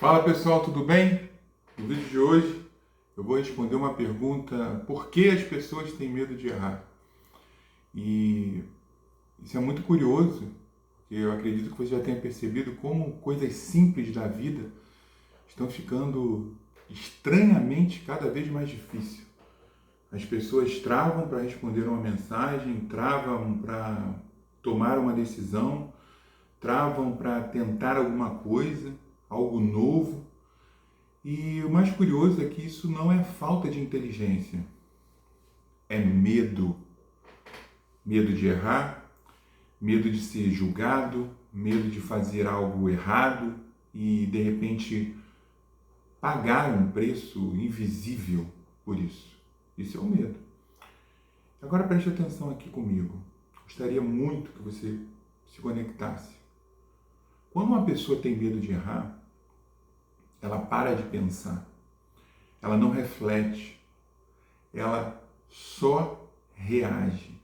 Fala pessoal, tudo bem? No vídeo de hoje eu vou responder uma pergunta: por que as pessoas têm medo de errar? E isso é muito curioso, porque eu acredito que você já tenha percebido como coisas simples da vida estão ficando estranhamente cada vez mais difíceis. As pessoas travam para responder uma mensagem, travam para tomar uma decisão, travam para tentar alguma coisa, algo novo. E o mais curioso é que isso não é falta de inteligência, é medo. Medo de errar, medo de ser julgado, medo de fazer algo errado e de repente pagar um preço invisível por isso. Isso é o medo. Agora preste atenção aqui comigo. Gostaria muito que você se conectasse. Quando uma pessoa tem medo de errar, ela para de pensar, ela não reflete, ela só reage.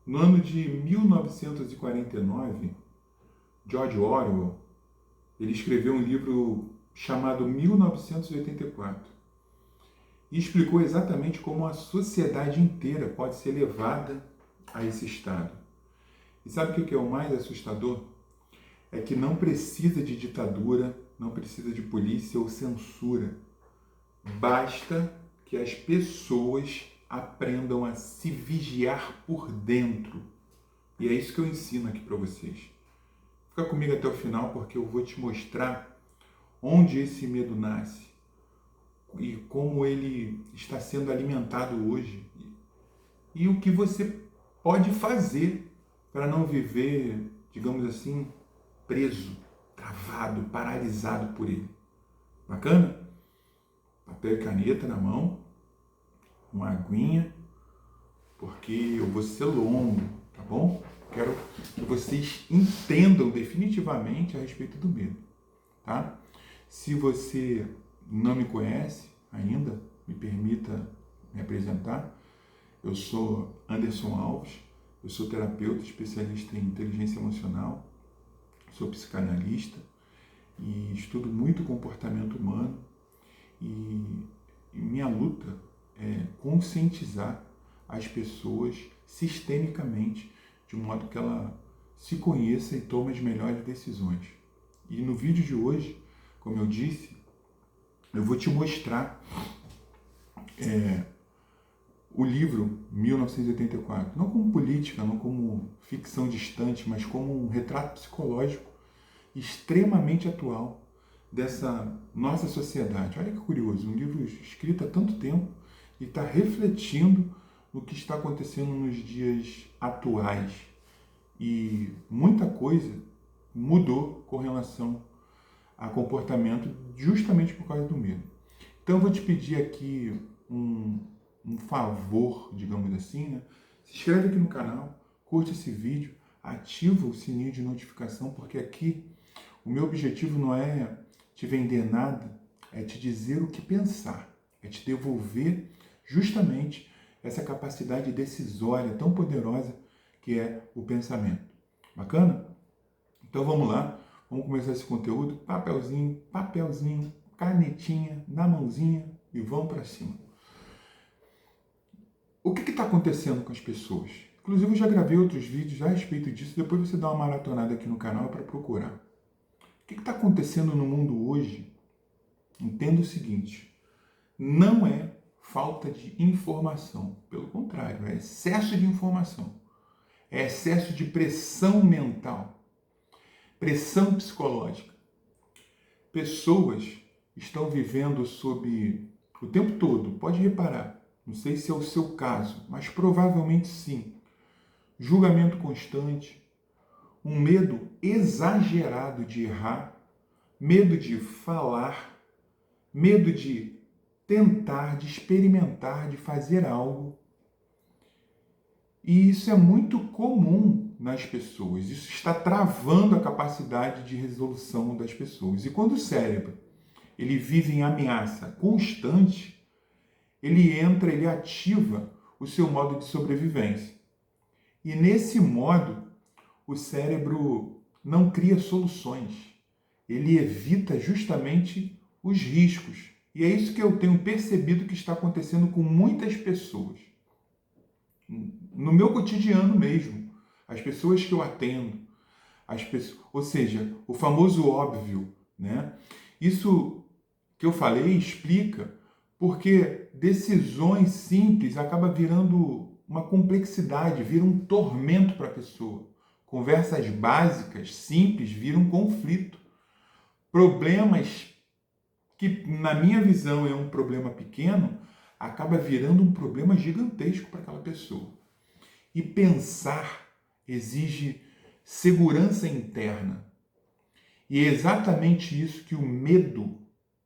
No ano de 1949, George Orwell, ele escreveu um livro chamado 1984 e explicou exatamente como a sociedade inteira pode ser levada a esse estado. E sabe o que é o mais assustador? É que não precisa de ditadura, não precisa de polícia ou censura. Basta que as pessoas aprendam a se vigiar por dentro. E é isso que eu ensino aqui para vocês. Fica comigo até o final porque eu vou te mostrar onde esse medo nasce e como ele está sendo alimentado hoje e o que você pode fazer para não viver, digamos assim, preso, travado, paralisado por ele. Bacana? Papel e caneta na mão, uma aguinha, porque eu vou ser longo, tá bom? Quero que vocês entendam definitivamente a respeito do medo, tá? Se você não me conhece ainda, me permita me apresentar. Eu sou Anderson Alves, eu sou terapeuta especialista em inteligência emocional, sou psicanalista e estudo muito comportamento humano e minha luta é conscientizar as pessoas sistemicamente, de modo que ela se conheça e tome as melhores decisões. E no vídeo de hoje, como eu disse, eu vou te mostrar o livro 1984, não como política, não como ficção distante, mas como um retrato psicológico extremamente atual dessa nossa sociedade. Olha que curioso, um livro escrito há tanto tempo e está refletindo no que está acontecendo nos dias atuais. E muita coisa mudou com relação a comportamento justamente por causa do medo. Então eu vou te pedir aqui um favor, digamos assim, né? Se inscreve aqui no canal, curte esse vídeo, ativa o sininho de notificação, porque aqui o meu objetivo não é te vender nada, é te dizer o que pensar, é te devolver justamente essa capacidade decisória tão poderosa que é o pensamento. Bacana? Então vamos lá, vamos começar esse conteúdo, papelzinho, canetinha na mãozinha e vamos para cima. O que está acontecendo com as pessoas? Inclusive eu já gravei outros vídeos a respeito disso, depois você dá uma maratonada aqui no canal para procurar. O que está acontecendo no mundo hoje? Entenda o seguinte, não é falta de informação, pelo contrário, é excesso de informação, é excesso de pressão mental, pressão psicológica. Pessoas estão vivendo sob o tempo todo, pode reparar, não sei se é o seu caso, mas provavelmente sim, julgamento constante, um medo exagerado de errar, medo de falar, medo de tentar, de experimentar, de fazer algo. E isso é muito comum nas pessoas. Isso está travando a capacidade de resolução das pessoas. E quando o cérebro ele vive em ameaça constante, ele ativa o seu modo de sobrevivência. E nesse modo, o cérebro não cria soluções. ele evita justamente os riscos. E é isso que eu tenho percebido que está acontecendo com muitas pessoas. No meu cotidiano mesmo, as pessoas que eu atendo, ou seja, o famoso óbvio, né? Isso que eu falei explica porque decisões simples acabam virando uma complexidade, vira um tormento para a pessoa. Conversas básicas, simples, viram um conflito. Problemas que, na minha visão, é um problema pequeno, acaba virando um problema gigantesco para aquela pessoa. E pensar exige segurança interna. E é exatamente isso que o medo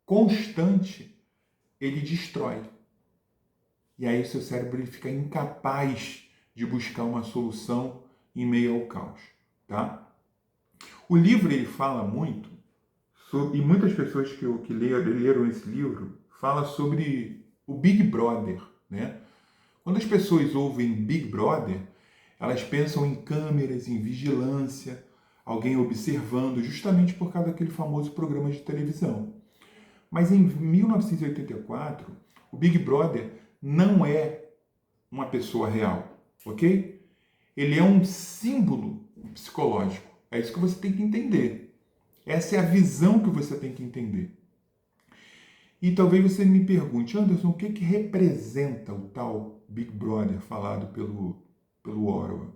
constante ele destrói. E aí seu cérebro ele fica incapaz de buscar uma solução em meio ao caos, tá? O livro ele fala muito e muitas pessoas que leram esse livro falam sobre o Big Brother, né? Quando as pessoas ouvem Big Brother, elas pensam em câmeras, em vigilância, alguém observando, justamente por causa daquele famoso programa de televisão. Mas em 1984, o Big Brother não é uma pessoa real, ok? Ele é um símbolo psicológico. É isso que você tem que entender. Essa é a visão que você tem que entender. E talvez você me pergunte, Anderson, o que representa o tal Big Brother falado pelo Orwell?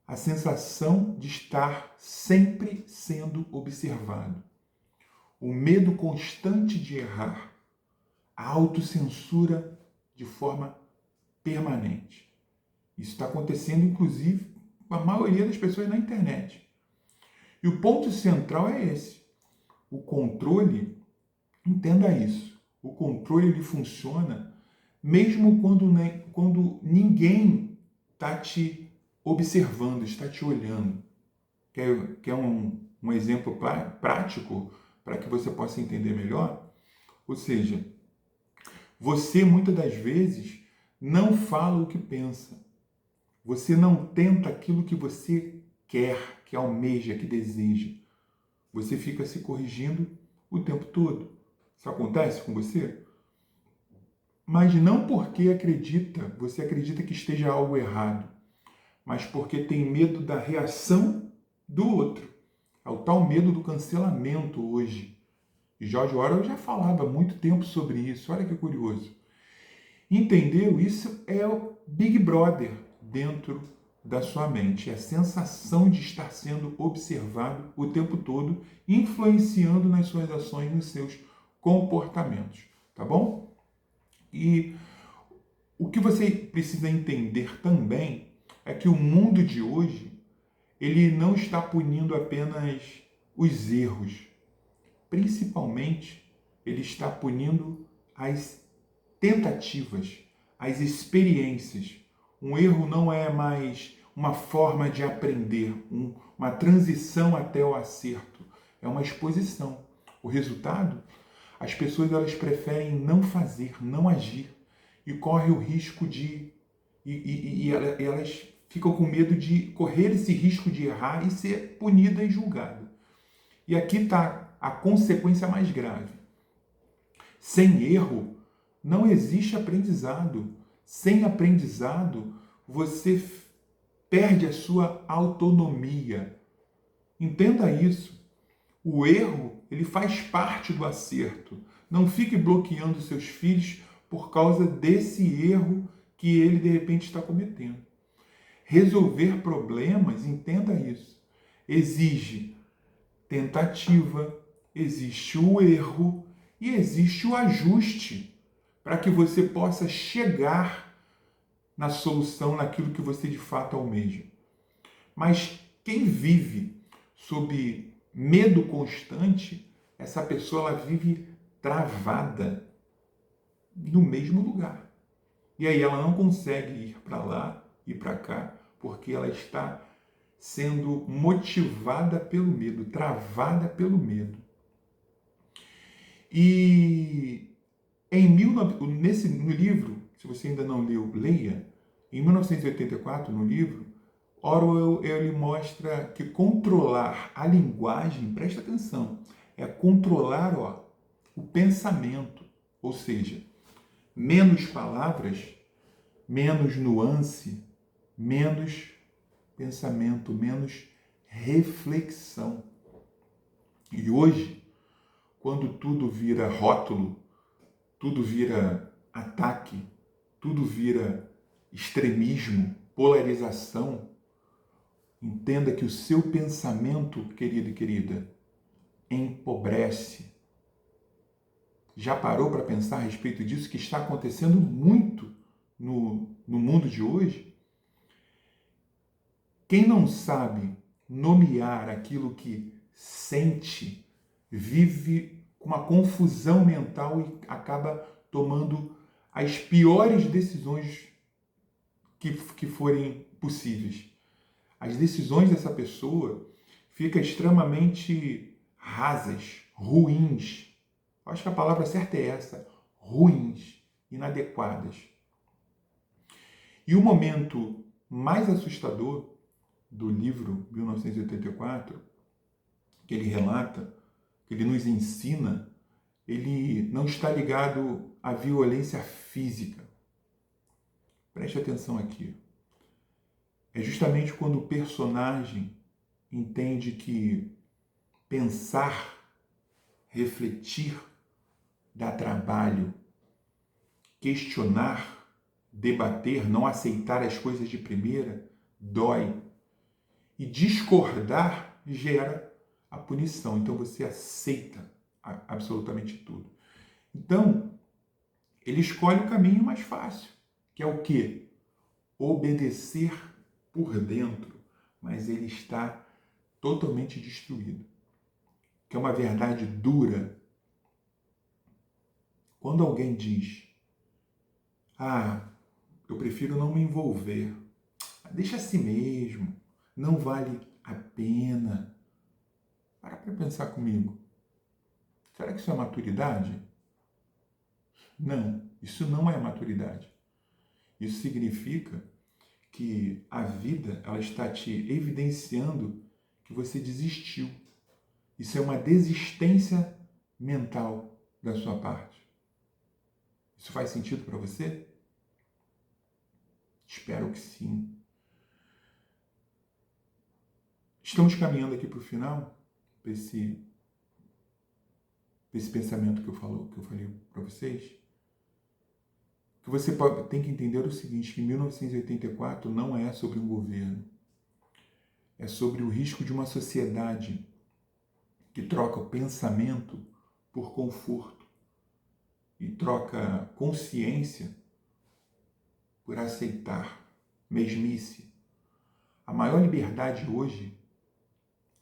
A sensação de estar sempre sendo observado. O medo constante de errar. A autocensura de forma permanente. Isso está acontecendo, inclusive, com a maioria das pessoas na internet. E o ponto central é esse. O controle, entenda isso, o controle ele funciona mesmo quando ninguém está te observando, está te olhando. Quer um exemplo prático para que você possa entender melhor? Ou seja, você muitas das vezes não fala o que pensa. Você não tenta aquilo que você quer, que almeja, que deseja. Você fica se corrigindo o tempo todo. Isso acontece com você? Mas não porque você acredita que esteja algo errado, mas porque tem medo da reação do outro. É o tal medo do cancelamento hoje. E George Orwell já falava há muito tempo sobre isso. Olha que curioso. Entendeu? Isso é o Big Brother dentro da sua mente. É a sensação de estar sendo observado o tempo todo, influenciando nas suas ações, nos seus comportamentos. Tá bom? E o que você precisa entender também é que o mundo de hoje, ele não está punindo apenas os erros. Principalmente, ele está punindo as tentativas, as experiências. Um erro não é mais uma forma de aprender, uma transição até o acerto. É uma exposição. O resultado, as pessoas elas preferem não fazer, não agir e correm o risco elas ficam com medo de correr esse risco de errar e ser punida e julgada. E aqui está a consequência mais grave. Sem erro, não existe aprendizado. Sem aprendizado, você perde a sua autonomia. Entenda isso. O erro, ele faz parte do acerto. Não fique bloqueando seus filhos por causa desse erro que ele, de repente, está cometendo. Resolver problemas, entenda isso, exige tentativa, existe o erro e existe o ajuste para que você possa chegar na solução, naquilo que você de fato almeja. Mas quem vive sob medo constante, essa pessoa ela vive travada no mesmo lugar. E aí ela não consegue ir para lá e para cá, porque ela está sendo motivada pelo medo, travada pelo medo. E no livro, se você ainda não leu, leia. Em 1984, no livro, Orwell, ele mostra que controlar a linguagem, presta atenção, é controlar o pensamento, ou seja, menos palavras, menos nuance, menos pensamento, menos reflexão. E hoje, quando tudo vira rótulo, tudo vira ataque, tudo vira extremismo, polarização, entenda que o seu pensamento, querido e querida, empobrece. Já parou para pensar a respeito disso, que está acontecendo muito no mundo de hoje? Quem não sabe nomear aquilo que sente, vive com uma confusão mental e acaba tomando as piores decisões que forem possíveis. As decisões dessa pessoa ficam extremamente rasas, ruins. Acho que a palavra certa é essa, ruins, inadequadas. E o momento mais assustador do livro 1984, que ele relata, que ele nos ensina, ele não está ligado à violência física. Preste atenção aqui. É justamente quando o personagem entende que pensar, refletir, dá trabalho, questionar, debater, não aceitar as coisas de primeira, dói. E discordar gera a punição. Então você aceita absolutamente tudo. Então, ele escolhe o caminho mais fácil, que é o quê? Obedecer por dentro, mas ele está totalmente destruído. Que é uma verdade dura. Quando alguém diz, eu prefiro não me envolver, deixa assim mesmo, não vale a pena. Para pensar comigo. Será que isso é maturidade? Não, isso não é maturidade. Isso significa que a vida ela está te evidenciando que você desistiu. Isso é uma desistência mental da sua parte. Isso faz sentido para você? Espero que sim. Estamos caminhando aqui para o final, para esse pensamento que eu falei para vocês. Que você tem que entender o seguinte, que 1984 não é sobre um governo. É sobre o risco de uma sociedade que troca o pensamento por conforto e troca consciência por aceitar mesmice. A maior liberdade hoje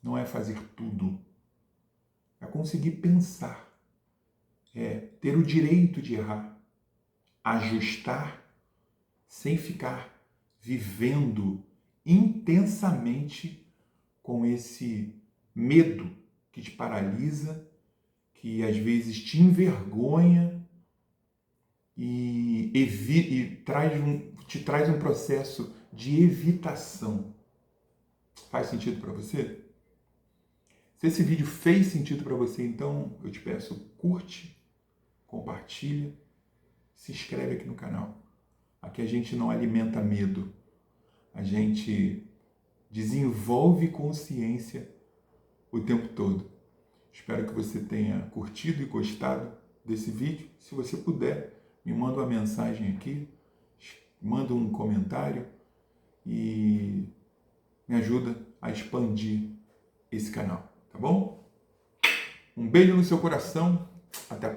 não é fazer tudo, é conseguir pensar, é ter o direito de errar, ajustar sem ficar vivendo intensamente com esse medo que te paralisa, que às vezes te envergonha e te traz um processo de evitação. Faz sentido para você? Se esse vídeo fez sentido para você, então eu te peço, curte, compartilha, se inscreve aqui no canal. Aqui a gente não alimenta medo, a gente desenvolve consciência o tempo todo. Espero que você tenha curtido e gostado desse vídeo. Se você puder, me manda uma mensagem aqui, manda um comentário e me ajuda a expandir esse canal, tá bom? Um beijo no seu coração, até a próxima.